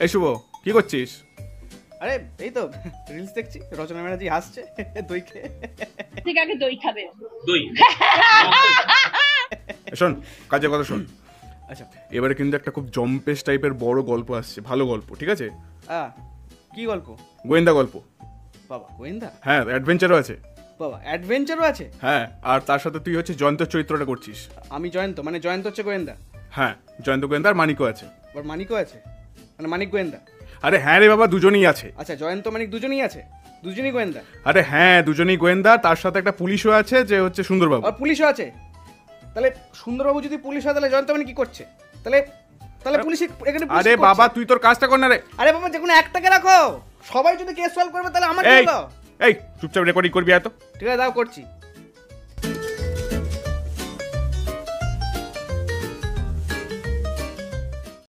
এই শুভ, কি করছিস? আরে এই তো রিলস দেখছি, রচনা ব্যানার্জি হাসছে দই খেয়ে। ঠিক আগে দই খাবে। দই শোন, কাজের কথা শোন। আচ্ছা এবারে কিন্তু একটা খুব জম্পেশ টাইপের বড় গল্প আসছে, ভালো গল্প, ঠিক আছে? কি গল্প? গোয়েন্দা গল্প। বাবা গোয়েন্দা? হ্যাঁ, অ্যাডভেঞ্চারও আছে। বাবা অ্যাডভেঞ্চারও আছে? হ্যাঁ, আর তার সাথে তুই হচ্ছে জয়ন্তর চরিত্রটা করছিস। আমি জয়ন্ত, মানে জয়ন্ত হচ্ছে গোয়েন্দা? হ্যাঁ, জয়ন্ত গোয়েন্দা আর মানিকও আছে। আবার মানিকও আছে, মানে মানিক গোয়েন্দা? আরে হ্যাঁ রে বাবা, দুজনেই আছে। আচ্ছা জয়ন্ত মানিক দুজনেই আছে, দুজনেই গোয়েন্দা? আরে হ্যাঁ, দুজনেই গোয়েন্দা, তার সাথে একটা পুলিশও আছে যে হচ্ছে সুন্দরবাবু। আর পুলিশও আছে? তাহলে সুন্দরবাবু যদি পুলিশ হয় তাহলে জয়ন্ত মানিক কি করছে? তাহলে তাহলে পুলিশ এখানে? আরে বাবা তুই তোর কাজটা কর না রে। আরে বাবা যে কোনো একটাকে রাখো, সবাই যদি কেস সলভ করবে তাহলে আমার কি এই হলো? এই চুপচাপ রেকর্ডিং করবি এত। ঠিক আছে দাও, করছি।